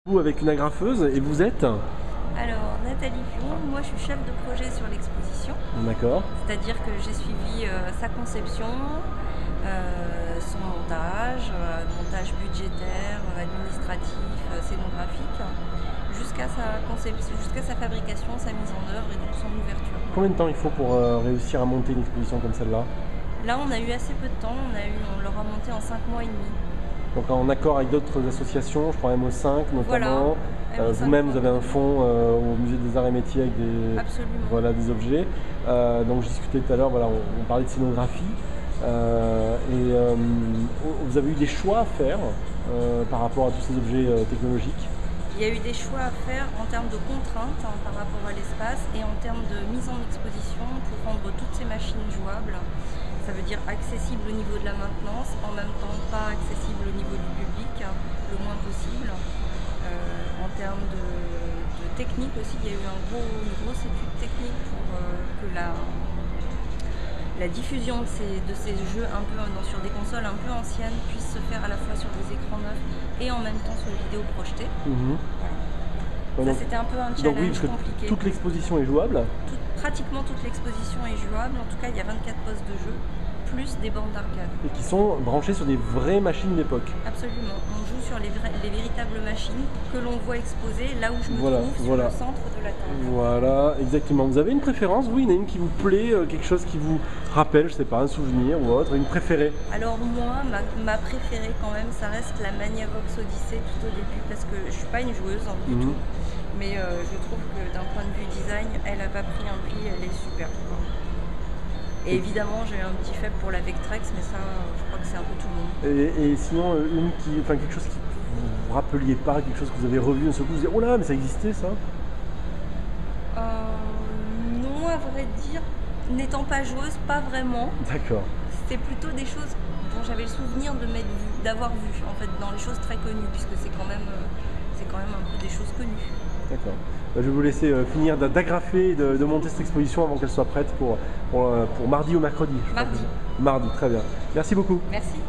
Vous avec une agrafeuse et vous êtes? Alors, Nathalie Pion, moi je suis chef de projet sur l'exposition, D'accord. c'est-à-dire que j'ai suivi sa conception, son montage, montage budgétaire, administratif, scénographique, jusqu'à sa conception, jusqu'à sa fabrication, sa mise en œuvre et donc son ouverture. Combien de temps il faut pour réussir à monter une exposition comme celle-là? Là, on a eu assez peu de temps, on l'aura monté en 5 mois et demi. Donc en accord avec d'autres associations, je crois MO5 notamment. Voilà. Vous-même, vous avez un fonds au Musée des Arts et Métiers avec des, Absolument. voilà, des objets. Donc je discutais tout à l'heure, voilà, on parlait de scénographie. Vous avez eu des choix à faire par rapport à tous ces objets technologiques? Il y a eu des choix à faire en termes de contraintes par rapport à l'espace et en termes de mise en exposition pour rendre toutes ces machines jouables. Ça veut dire accessible au niveau de la maintenance, en même temps pas accessible au niveau du public, le moins possible. En termes de technique aussi, il y a eu une grosse étude technique pour que la diffusion de ces jeux un peu sur des consoles un peu anciennes puisse se faire à la fois sur des écrans neufs et en même temps sur les vidéos projetées. Voilà. Ça, c'était un peu un challenge compliqué. Toute l'exposition est jouable? Pratiquement toute l'exposition est jouable. En tout cas, il y a 24 postes de jeu, plus des bornes d'arcade. Et qui sont branchées sur des vraies machines d'époque? Absolument. On joue sur les véritables machines que l'on voit exposées là où je me trouve, sur le centre de la table. Voilà, exactement. Vous avez une préférence? Oui, il y en a une qui vous plaît, quelque chose qui vous rappelle, je sais pas, un souvenir ou autre, une préférée? Alors moi, ma préférée quand même, ça reste la Magnavox Odyssey tout au début, parce que je suis pas une joueuse du tout. Mais je trouve que d'un point de vue design, elle n'a pas pris un pli, elle est super. Et évidemment, j'ai un petit faible pour la Vectrex, mais ça, je crois que c'est un peu tout le monde. Et sinon, quelque chose qui vous rappeliez pas, quelque chose que vous avez revu un seul coup, vous dites, oh là, mais ça existait ça? Non, à vrai dire, n'étant pas joueuse, pas vraiment. D'accord. C'était plutôt des choses dont j'avais le souvenir d'avoir vu, en fait, dans les choses très connues, puisque c'est quand même un peu des choses connues. D'accord. Je vais vous laisser finir d'agrafer, de monter cette exposition avant qu'elle soit prête pour mardi ou mercredi. Mardi. Mardi, très bien. Merci beaucoup. Merci.